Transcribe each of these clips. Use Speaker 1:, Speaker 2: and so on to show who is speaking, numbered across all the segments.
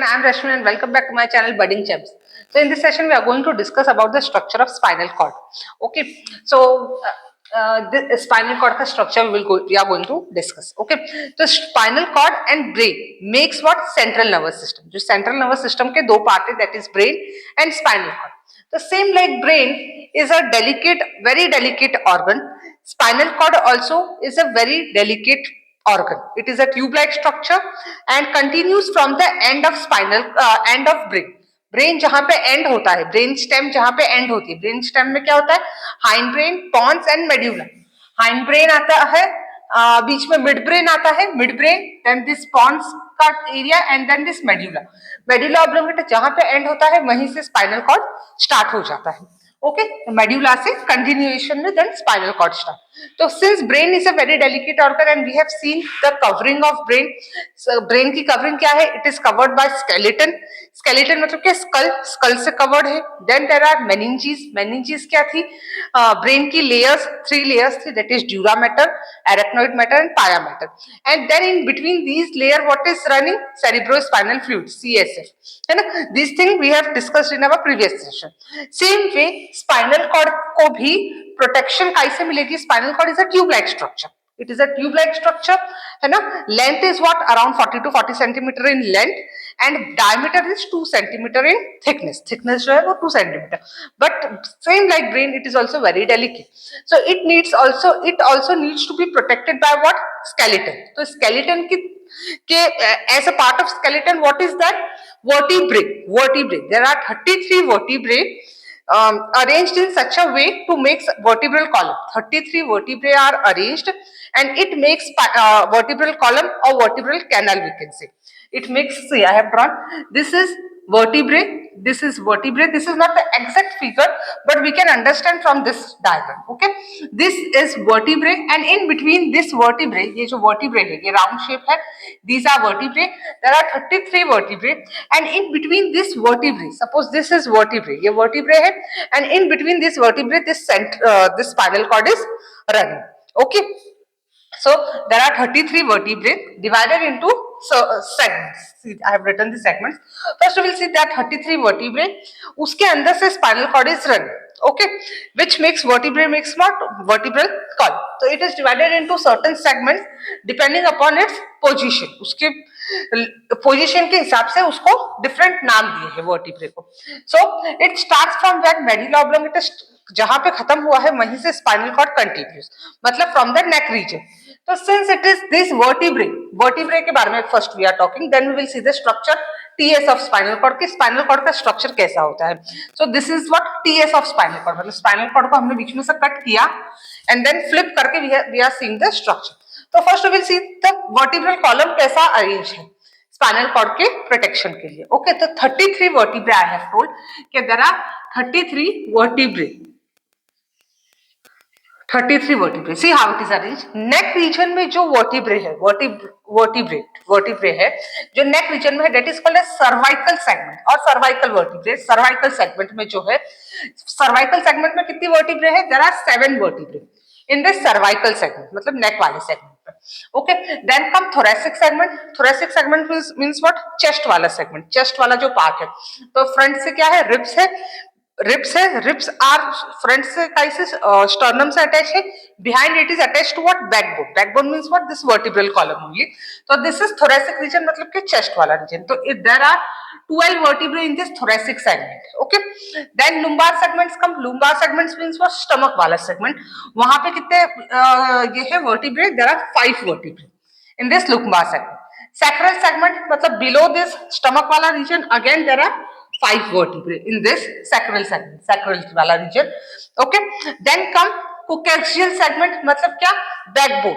Speaker 1: I am Rashmi and welcome back to my channel Budding Gems. So in this session we are going to discuss about the structure of spinal cord. Okay, so the spinal cord का structure we are going to discuss. Okay, so spinal cord and brain makes what central nervous system. जो central nervous system के दो part है, that is brain and spinal cord. The same like brain is a delicate, very delicate organ. Spinal cord also is a very delicate organ. It is a tube-like structure and continues from the end of end of brain. Brain जहां पे and होता है, brain stem जहां पे and होती है, brain stem में क्या होता है, hind brain, pons and medulla. Hind brain आता है, बीच में मिड ब्रेन आता है, mid brain, then this pons का area and then this medulla. Medulla oblongata जहां पे एंड होता है वहीं से स्पाइनल कॉर्ड स्टार्ट हो जाता है. ओके, मेड्यूला से कंटिन्यूएशन में देन स्पाइनल कॉर्ड स्टार्ट. तो since brain is a very delicate organ and we have seen the covering of brain. Brain की कवरिंग क्या है, it is covered by skeleton. Skeleton मतलब क्या, स्कल, स्कल से covered है. Then there are meninges. Meninges क्या थी, brain की लेयर्स, 3 लेयर्स थी, that is dura mater, arachnoid mater and pia mater. And then in between these layer what is running, cerebrospinal fluid, CSF, है ना. This thing we have discussed in our previous session. Same way spinal cord को भी protection कैसे मिलेगी. Spinal cord is a tube like structure. It is a tube like structure, है ना. Length is what, around 40 to 40 centimetre in length and diameter is 2 centimetre in thickness. Thickness जो है वो 2 centimetre. But same like brain it is also very delicate. So it also needs to be protected by what, skeleton. तो skeleton के as a part of skeleton, what is that, vertebrae. There are 33 vertebrae arranged in such a way to make vertebral column. 33 vertebrae are arranged and it makes vertebral column or vertebral canal, we can say. It makes, see, I have drawn, this is vertebrae, this is vertebrae. This is not the exact figure but we can understand from this diagram. Okay, this is vertebrae and in between this vertebrae, ये जो vertebrae है, ये round shape है, these are vertebrae. There are 33 vertebrae and in between this vertebrae, suppose this is vertebrae, ये vertebrae है and in between this vertebrae this spinal cord is running. Okay, so there are 33 vertebrae divided into segments. See, I have written the segments. First we will see that 33 vertebrae, उसके अंदर से spinal cord is running. Okay, which makes vertebrae makes what, vertebral column. So it is divided into certain segments depending upon its position. उसके position के हिसाब से उसको different नाम दिए हैं वर्टिब्रे को. So it starts from that medulla oblongata, जहां पे खत्म हुआ है वहीं से स्पाइनल कॉर्ड कंटिन्यूस, मतलब फ्रॉम द नेक रीजन. तो since it is this vertebrae के बारे में first we are talking, then we will see the structure TS of spinal cord की. स्पाइनल कॉर्ड का स्ट्रक्चर कैसा होता है. So this is what TS of spinal cord, मतलब स्पाइनल कॉर्ड को हमने बीच में से कट किया एंड देन फ्लिप करके we are seeing the structure. तो first we will see the vertebral column कैसा अरेंज है स्पाइनल कॉर्ड के प्रोटेक्शन के लिए. ओके, तो 33 वर्टिब्रे आई हैव टोल्ड कि there are 33 vertebrae. 33 vertebrae. See how it is arrange. Neck region में जो वर्टिब्रे है, वर्टिब्रे है जो नेक रीजन में है, that is called as cervical segment और सर्वाइकल वर्टिब्रे. सर्वाइकल सेगमेंट में जो है, सर्वाइकल सेगमेंट में कितनी वर्टिब्रे है, there are 7 vertebrae in this cervical segment, मतलब नेक वाले segment. Okay, then come thoracic segment. Thoracic segment means what, chest वाला सेगमेंट, चेस्ट वाला जो पार्ट है. तो फ्रंट से क्या है, रिब्स है, रिब्स आर फ्रंट से कैसे स्टर्नम से अटैच है, behind it is attach to what, backbone. Backbone means what, this vertebral column only. तो दिस इज थोरेसिक रीजन, मतलब कि चेस्ट वाला रीजन. तो there are 12 vertebrae in this thoracic segment. Okay, then lumbar segments come. Lumbar segments means what, stomach वाला segment. वहां पे कितने ये है vertebrae, there are 5 vertebrae in this lumbar segment. Sacral segment मतलब below this stomach वाला region, again there are 5 vertebrae in this sacral segment, sacral वाला region. Okay, then come coccygeal segment, मतलब क्या, backbone,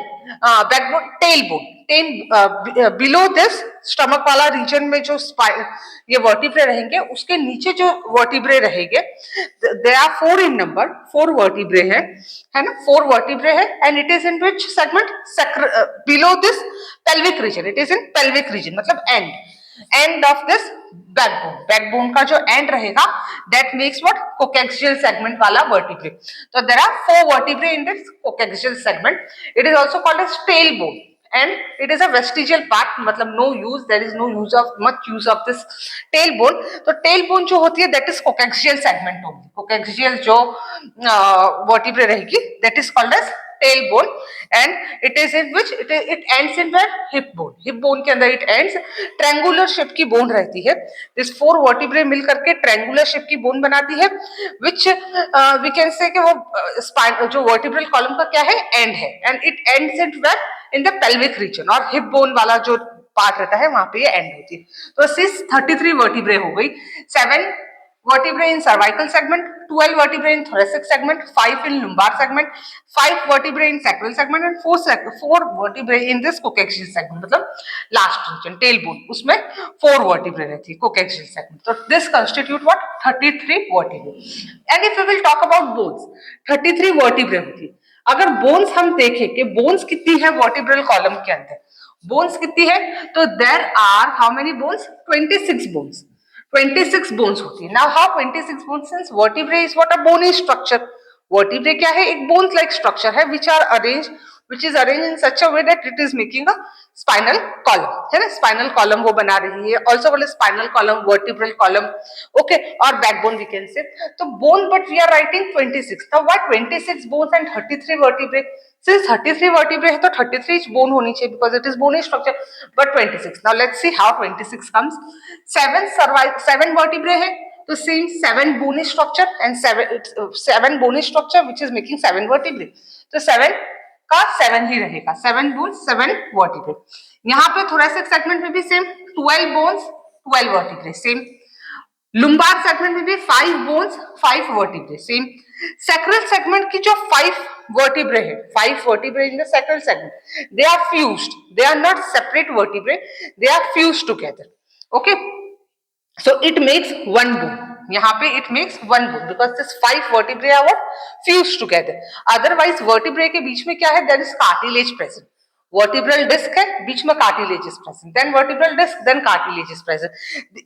Speaker 1: backbone, tail below this stomach वाला region में जो ये vertebrae रहेंगे, उसके नीचे जो वर्टिब्रे रहेंगे, they are 4 in number. 4 vertebrae है ना, 4 वर्टिब्रे है and it is in which segment, below this pelvic region. It is in pelvic region, मतलब end of this backbone. Backbone का जो एंड रहेगा, that makes what, coccygeal segment वाला vertebrae. तो there are 4 vertebrae in this coccygeal segment. It is also called as tail bone, and it is a vestigial part, मतलब no use, there is no use of much use of this tailbone. तो tailbone जो होती है that is coaxial segment only, coaxial जो vertebrae रहेगी that is called as tailbone, and it is in which it ends in where hip bone, hip bone के अंदर it ends, triangular shape की bone रहती है, this 4 vertebrae मिल करके triangular shape की bone बनाती है, which we can say कि वो spine जो vertebral column का क्या है end है, and it ends in where in the pelvic region, और hip bone वाला जो पार्ट रहता है वहां पे ये एंड होती है. तो 33 वर्टिब्रे हो गई, 7 vertebrae in cervical segment, 12 vertebrae in thoracic segment, 5 in lumbar segment, 5 vertebrae in sacral segment and 4 vertebrae in this coaxial segment, मतलब last region tailbone, उसमें 4 vertebrae रहती है coaxial segment. So this constitute what 33 vertebrae. And if we will talk about bones, 33 vertebrae होती है. अगर bones हम देखें कि बोन्स कितनी है वर्टिब्रल कॉलम के अंदर, बोन्स कितनी है, तो there are how many bones, 26 bones, 26 bones होती है. Now how 26 bones, since vertebrae is what a bony structure, vertebrae क्या है, एक बोन्स लाइक स्ट्रक्चर है which are arrange, which is arranged in such a way that it is making a spinal column, है ना, spinal column वो बना रही है, also called spinal column, vertebral column, okay, or backbone we can say. तो bone, but we are writing 26. Now why 26 bones and 33 vertebrae? Since 33 vertebrae है तो 33 bone होनी चाहिए because it is bony structure, but 26. Now let's see how 26 comes. 7 vertebrae है तो same 7 bony structure and 7 bony structure which is making 7 vertebrae. तो 7 का 7 ही रहेगा, 7 bones 7 vertebrae. यहाँ पे थोरेसिक सेगमेंट में भी same 12 bones 12 vertebrae same, lumbar segment में भी 5 bones 5 vertebrae same, sacral segment की जो 5 वर्टिब्रे है, 5 vertebrae in the sacral segment, they are fused, they are not separate vertebrae, they are fused together, okay, so it makes 1 bone. यहाँ पे it makes 1 bone because this 5 vertebrae are what fused together. Otherwise vertebrae के बीच में क्या है, there is cartilage present. Vertebral disc है, बीच में cartilage is present. Then vertebral disc, then cartilage is present.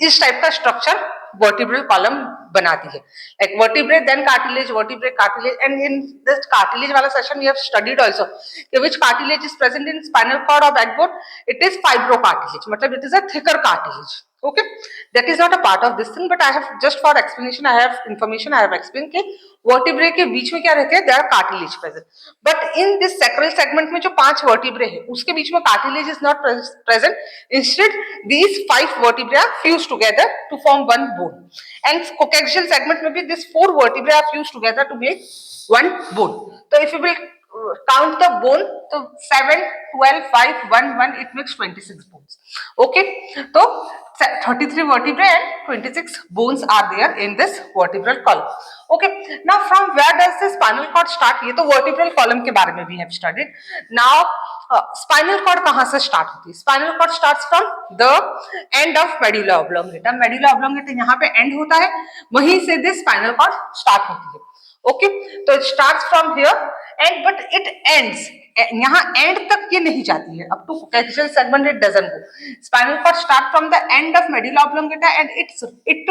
Speaker 1: इस टाइप का structure vertebral column बनाती है. Like vertebrae, then cartilage, vertebrae, cartilage, and in this cartilage वाला session we have studied also which cartilage is present in spinal cord or backbone. It is fibrocartilage, मतलब it is a thicker cartilage. Okay, that is not a part of this thing, but I have just for explanation, I have information, I have explained कि vertebrae के बीच में क्या रहते हैं, there are cartilage present. But in this sacral segment में जो 5 vertebrae है, उसके बीच में cartilage is not present. Instead, these 5 vertebrae are fused together to form 1 bone. And coaxial segment में भी these 4 vertebrae are fused together to make 1 bone. So if you will count the bone, so 7, 12, 5, 1, 1, it makes 26 bones. Okay, so 33 vertebrae and 26 bones are there in this vertebral column. Okay, now from where does the spinal cord start? ये तो vertebral column के बारे में भी have studied. Now spinal cord कहाँ से start होती है? Spinal cord starts from the end of medulla oblongata. Medulla oblongata यहाँ पे end होता है, वहीं से this spinal cord start होती है. Okay, तो it starts from here and but it ends. यहाँ एंड तक ये नहीं जाती है, up to coaxial segment it doesn't go. Spinal cord start from the end of medulla oblongata and it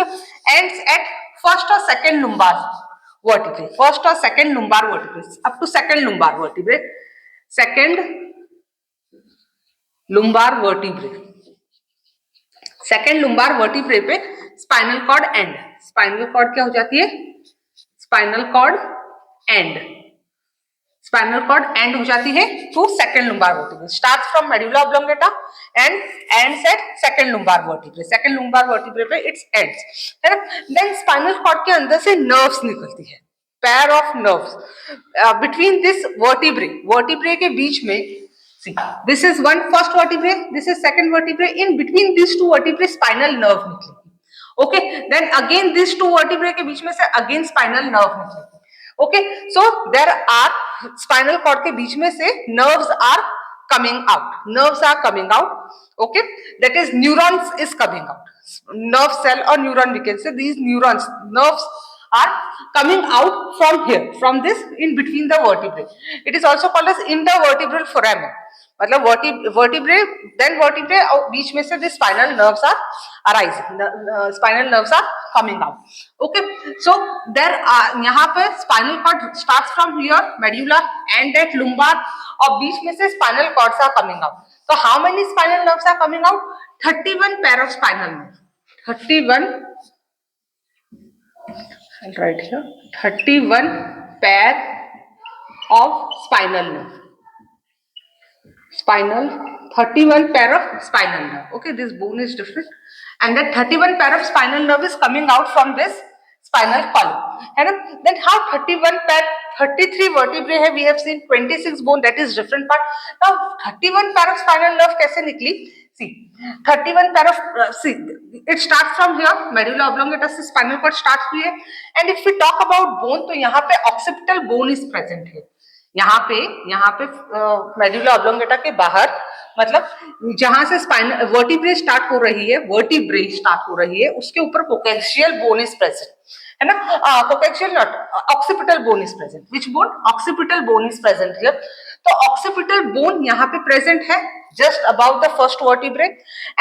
Speaker 1: ends at first or second lumbar vertebrae. First or second lumbar vertebrae up to second lumbar vertebrae. Second lumbar vertebrae. Second lumbar vertebrae पे spinal cord end. Spinal cord क्या हो जाती है? Spinal cord end. Spinal cord end हो जाती है to second lumbar vertebrae. Starts from medulla oblongata and ends at second lumbar vertebrae. Second lumbar vertebrae पे it ends, है ना? Then spinal cord के अंदर से nerves निकलती है, pair of nerves between this vertebrae के बीच में. See, this is one first vertebrae, this is second vertebrae. In between these two vertebrae spinal nerve निकलेगी. Okay, then again these two vertebrae के बीच में से again spinal nerve निकलेगी. Okay, so there are spinal cord के बीच में से nerves are coming out. Nerves are coming out. Okay, that is neurons is coming out. Nerve cell or neuron we can say, these neurons, nerves are coming out from here, from this in between the vertebrae. It is also called as intervertebral foramen. मतलब vertebrae then vertebrae और बीच में से this spinal nerves are arising, spinal nerves are coming out. Okay, so there यहाँ पे spinal cord starts from here medulla and at lumbar, और बीच में से spinal cords are coming out. तो how many spinal nerves are coming out? 31 pair of spinal nerve, 31, I'll write here, 31 pair of spinal nerve. Spinal, 31 pair of spinal nerve. Okay, this bone is different. And that 31 pair of spinal nerve is coming out from this spinal column. And then how 31 pair, 33 vertebrae hai, we have seen 26 bone, that is different part. Now 31 pair of spinal nerve kaise nikli? See, 31 pair of, see, it starts from here, medulla oblongata se spinal cord starts हुई है. And if we talk about bone, तो यहाँ पे occipital bone is present है. यहाँ पे medulla oblongata के बाहर, मतलब जहां से स्पाइनल वर्टिब्रे स्टार्ट हो रही है, उसके ऊपर कोकेक्सियल बोन इज प्रेजेंट, है ना? Coccygeal not, occipital bone is present. Which bone? Occipital bone is present here. तो ऑक्सीपिटल बोन यहाँ पे प्रेजेंट है just above the first vertebrae,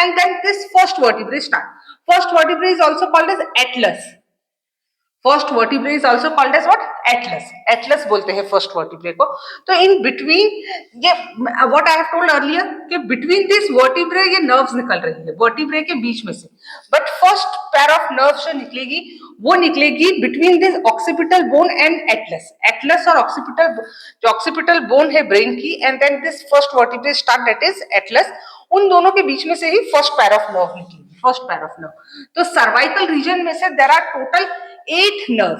Speaker 1: and then this first vertebrae start. First vertebrae is also called as atlas. First vertebrae is also called as what? Atlas. Atlas बोलते हैं first vertebrae को. तो in between ये what I have told earlier कि between this vertebrae ये nerves निकल रही है वर्टिब्रे के बीच में से. But first pair of nerves जो निकलेगी वो निकलेगी between this occipital bone and atlas. Atlas और ऑक्सीपिटल, जो ऑक्सीपिटल बोन है ब्रेन की, and then this first vertebrae start, that is Atlas. उन दोनों के बीच में से ही फर्स्ट पेयर ऑफ नर्व निकलेगी, फर्स्ट पेयर ऑफ नर्व. तो सर्वाइकल रीजन में से देयर आर टोटल 8 नर्व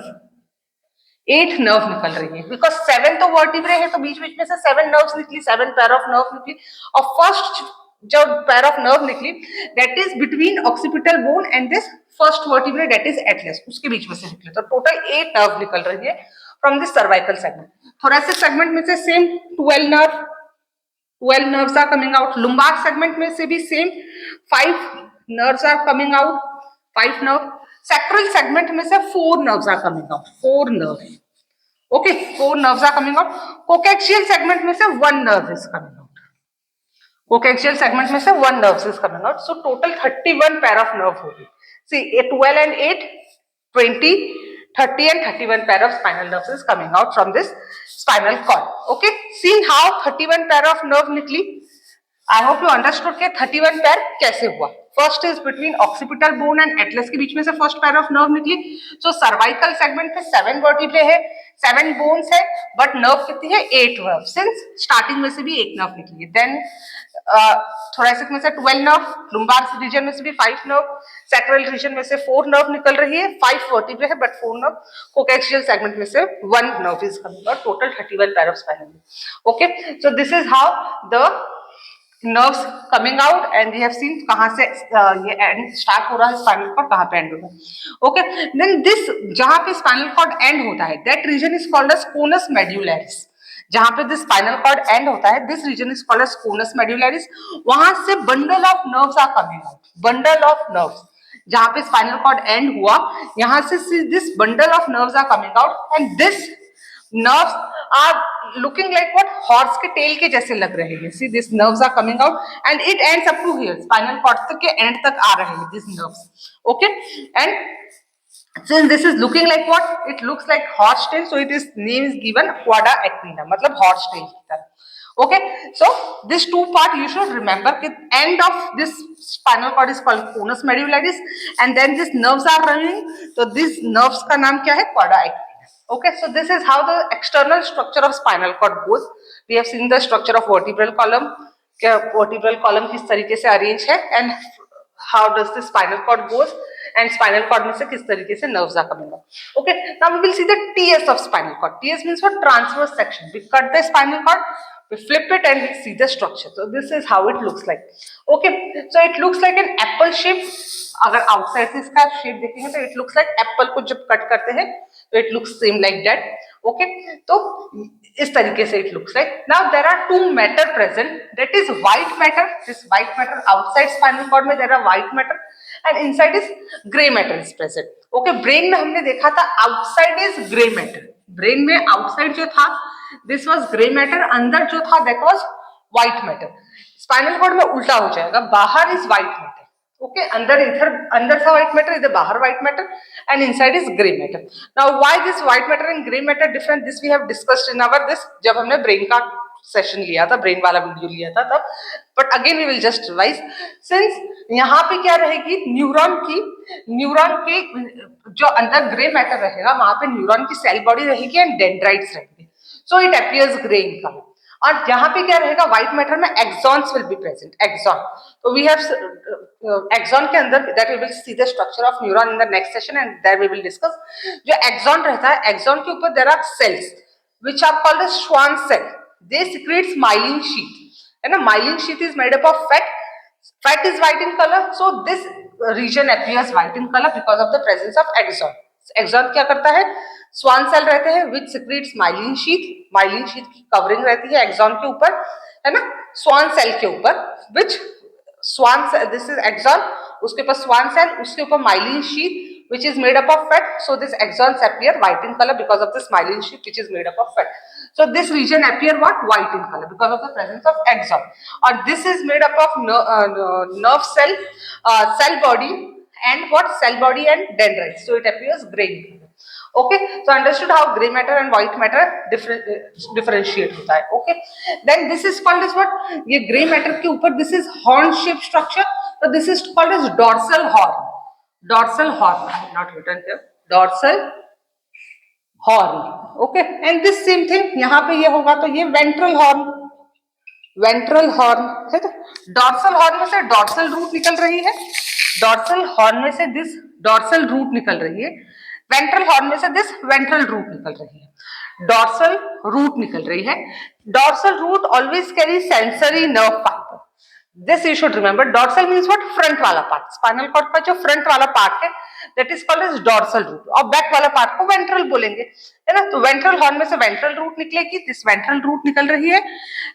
Speaker 1: निकल रही है, बिकॉज 7 तो वर्टिब्रे है, तो बीच बीच में से 7 नर्व्स निकली, 7 पेयर ऑफ नर्व निकली. और फर्स्ट जो पेयर ऑफ नर्व निकली that is between occipital bone and this first vertebrae, that is Atlas, उसके बीच में से निकले. तो टोटल 8 नर्व निकल रही है from this cervical segment. Thoracic segment में से same 12 nerves are coming out. Lumbar segment में से भी same 5 nerves are coming out, 5 nerve. Sacral segment में से 4 nerves are coming out, 4 nerves. Okay, 4 nerves are coming out. Coaxial segment में से 1 nerve is coming out. Coaxial segment में से 1 nerve is coming out. So total 31 pair of nerve होगी. See, 12 and 8, 20, 30 and 31 pair of spinal nerves is coming out from this spinal cord. Okay, see how 31 pair of nerve निकली. I hope you understood कि 31 pair कैसे हुआ. First is between occipital bone and Atlas के बीच में से first pair of nerve निकली. सो cervical segment में 7 वर्टिब्रे है, 7 बोन्स है, बट नर्व कितनी है? 8 नर्व. सिंस स्टार्टिंग में से भी 1 नर्व निकली है. देन थोरेसिक में से 12 नर्व, लुम्बार रीजन में से भी 5 नर्व, सैक्रल रीजन में से 4 नर्व निकल रही है, 5 वर्टिब्रे है बट 4 नर्व. कोएक्सियल सेगमेंट में से 1 nerve is coming out. Total 31 pair of spinal. Okay, so this is how the nerves coming out, and we have seen कहाँ से ये end start हो रहा है, spinal cord कहाँ पे end होता है. Okay, then this जहाँ पे spinal cord end होता है, that region is called as conus medullaris. जहाँ पे this spinal cord end होता है, this region is called as conus medullaris. वहाँ से bundle of nerves are coming out, bundle of nerves. जहाँ पे spinal cord end हुआ, यहाँ से this bundle of nerves are coming out, and this nerves are looking like what? Horse के tail के जैसे लग रहे हैं. See, these nerves are coming out and it ends up to here. Spinal cord तक के end तक आ रहे हैं these nerves. Okay, and since this is looking like what? It looks like horse tail, so it is name is given quadra equina, मतलब horse tail की तरह. Okay, so this two part you should remember कि end of this spinal cord is called conus medullaris, and then these nerves are running. तो these nerves का नाम क्या है? Quadra equina. Okay, so this is how the external structure of spinal cord goes. We have seen the structure of vertebral column. क्या vertebral column किस तरीके से arrange है, and how does the spinal cord goes, and spinal cord में से किस तरीके से nerves are coming out. Okay, now we will see the TS of spinal cord. TS means for transverse section. We cut the spinal cord, we flip it, and we see the structure. So this is how it looks like. Okay, so it looks like an apple shape. अगर outside से इसका shape देखेंगे तो it looks like Apple को जब cut करते हैं तो it looks same like that. Okay, तो इस तरीके से it looks like. Now there are 2 matter present, that is white matter. This white matter outside spinal cord में there are white matter and inside is grey matter is present. Okay, brain में हमने देखा था outside is grey matter. Brain में outside जो था this was grey matter, अंदर जो था that was white matter, spinal cord में उल्टा हो जाएगा, बाहर इज व्हाइट मैटर, ओके, अंदर इधर अंदर था व्हाइट मैटर, इधर बाहर white matter, and inside is grey matter. Now why this white matter and grey matter different, this we have discussed in our this, जब हमने ब्रेन का सेशन लिया था, ब्रेन वाला वीडियो लिया था तब, but again we will just revise. Since यहाँ पे क्या रहेगी, न्यूरॉन की जो अंदर ग्रे मैटर रहेगा वहां पे न्यूरॉन की सेल बॉडी रहेगी एंड डेंड्राइट्स रहेंगे, so it appears grey in colour. और यहाँ पे क्या रहेगा, व्हाइट मैटर में axons will be present, axon. तो वी हैव एक्सॉन के अंदर, that we will see the structure of neuron in the next session and there we will discuss. जो एक्सॉन रहता है, एक्सॉन के ऊपर there are cells which are called as Schwann cell. They secretes myelin sheath, है ना. myelin sheath is made up of fat. Fat is white in color, so this region appears white in color because of the presence of axon. Axon क्या करता है, Schwann cell रहते हैं which secretes myelin sheath. myelin sheath की covering रहती है axon के ऊपर, है ना, Schwann cell के ऊपर, which Schwann cell, this is axon, उसके ऊपर Schwann cell, उसके ऊपर myelin sheath which is made up of fat. So this axons appear white in color because of this myelin sheath which is made up of fat. So this region appear what, white in color because of the presence of axon. Or this is made up of nerve cell, cell body and what, cell body and dendrites. So it appears gray in color. Okay, so understood how gray matter and white matter differentiate होता है. Okay, then this is called as what, ये gray matter के ऊपर this is horn shaped structure, so this is called as dorsal horn. Dorsal horn, I have not written here, dorsal horn. Okay, and this same thing यहाँ पे ये होगा तो ये ventral horn, ventral horn है. तो dorsal horn में से dorsal root निकल रही है, dorsal horn में से this dorsal root निकल रही है, ventral horn में से this ventral root निकल रही है, dorsal root निकल रही है. dorsal root always carry sensory nerve fiber. This you should remember. Dorsal means what, front वाला पार्ट, स्पाइनल कॉर्ड का जो फ्रंट वाला पार्ट है that is called as dorsal root, और बैक वाला पार्ट को वेंट्रल बोलेंगे, है ना. तो वेंट्रल हॉर्न में से वेंट्रल रूट निकलेगी, दिस वेंट्रल रूट निकल रही है,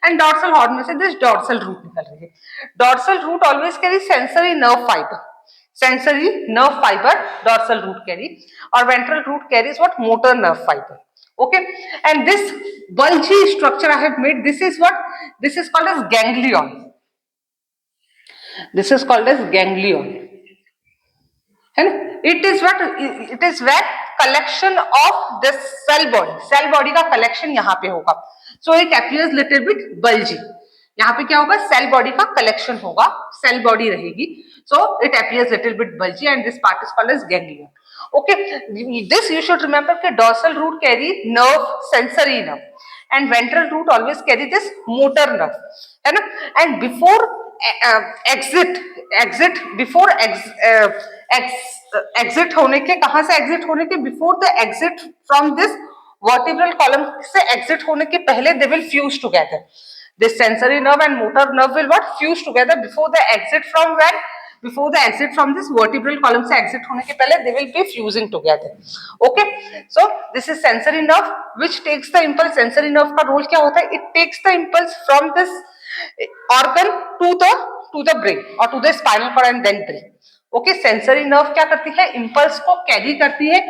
Speaker 1: एंड डॉर्सल हॉर्न में से दिस डॉर्सल रूट निकल रही है. Dorsal root always carry sensory nerve fibre, sensory nerve fiber dorsal root carry, or ventral root carries what, motor nerve fiber. Okay, and this bulgy structure I have made, this is what, this is called as ganglion. This is called as ganglion, है ना. It is what, it is where collection of this cell body का collection यहाँ पे होगा, so it appears little bit bulgy. यहाँ पे क्या होगा, सेल बॉडी का कलेक्शन होगा, सेल बॉडी रहेगी, so it appears little bit bulgy and this part is called as ganglion. Okay, this you should remember कि dorsal root carry nerve, sensory nerve, and ventral root always carry this motor nerve, है ना. And before exit होने के, कहाँ से exit होने के, before the exit from this vertebral column से exit होने के पहले they will fuse together. This sensory nerve and motor nerve will what, fuse together before the exit from where, before the exit from this vertebral column से exit होने के पहले they will be fusing together. Okay, so this is sensory nerve which takes the impulse. Sensory nerve का role क्या होता है, it takes the impulse from this organ to the brain or to the spinal cord and then brain. Okay, sensory nerve क्या करती है, impulse को carry करती है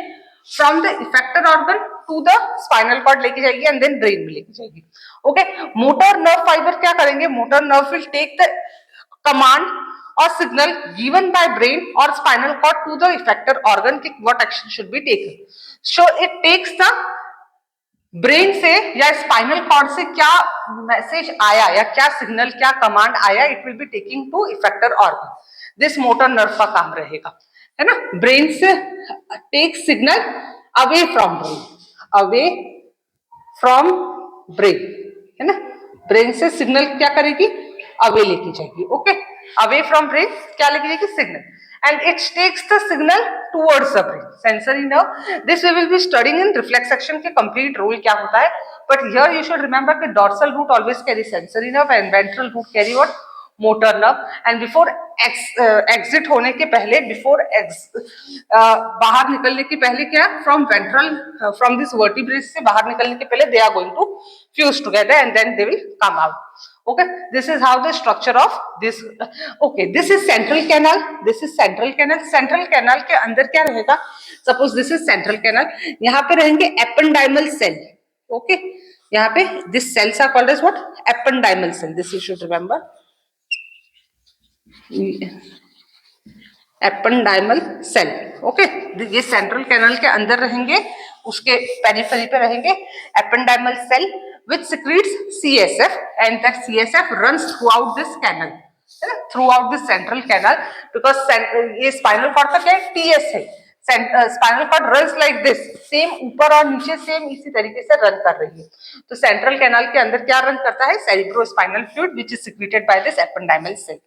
Speaker 1: from the effector organ to the spinal cord लेके जाएगी and then brain में लेके जाएगी. Okay, motor nerve fiber क्या करेंगे, motor nerve will take the command or signal given by brain or spinal cord to the effector organ कि what action should be taken. So it takes the brain से या spinal cord से क्या message आया या क्या signal, क्या command आया, it will be taking to effector organ. This motor nerve का काम रहेगा, है ना. ब्रेन से take signal away from brain, away from brain, है ना. ब्रेन से सिग्नल क्या करेगी, अवे लेके जाएगी. ओके, अवे फ्रॉम ब्रेन क्या लेके जाएगी, signal, and it takes the signal towards the brain. Sensory nerve, this we will be studying in reflex section के complete role क्या होता है, but here you should remember कि dorsal root always carry sensory nerve and ventral root carry what, motor nerve. And before exit होने के पहले, before बाहर निकलने के पहले क्या, from ventral, from this vertebrae से बाहर निकलने के पहले they are going to fuse together and then they will come out. Okay, this is how the structure of this. Okay, this is central canal, this is central canal. Central canal के अंदर क्या रहेगा, suppose this is central canal, यहाँ पे रहेंगे ependymal cell. Okay, यहाँ पे this cells are called as what? Ependymal cell. This you should remember. Ependymal cell. Okay, ये सेंट्रल कैनल के अंदर रहेंगे, उसके पेरिफेरी पे रहेंगे. Ependymal cell which secretes CSF and that CSF runs throughout this canal, है ना, throughout this central canal because ये स्पाइनल कॉर्ड का क्या है? TS है. Spinal cord runs like this, same ऊपर और नीचे सेम इसी तरीके से रन कर रही है. तो सेंट्रल कैनाल के अंदर क्या रन करता है? Cerebrospinal fluid which is secreted by this ependymal cell.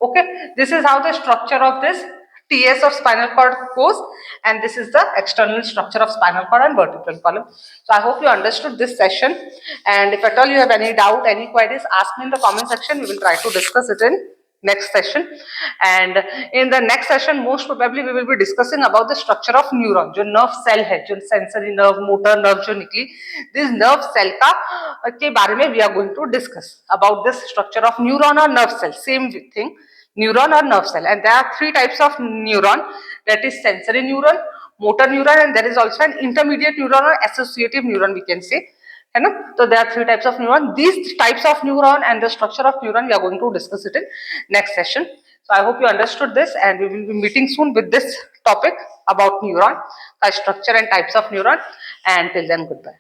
Speaker 1: Okay, this is how the structure of this TS of spinal cord goes, and this is the external structure of spinal cord and vertebral column. So I hope you understood this session, and if at all you have any doubt, any queries, ask me in the comment section. We will try to discuss it in next session. And in the next session most probably we will be discussing about the structure of neuron. जो nerve cell है, जो sensory nerve, motor nerve जो निकली, this nerve cell का के बारे में we are going to discuss about this structure of neuron or nerve cell. Same thing, neuron or nerve cell, and there are three types of neuron, that is sensory neuron, motor neuron, and there is also an intermediate neuron or associative neuron we can say, है ना. So there are three types of neuron. These types of neuron and the structure of neuron we are going to discuss it in next session. So I hope you understood this, and we will be meeting soon with this topic about neuron, structure and types of neuron, and till then goodbye.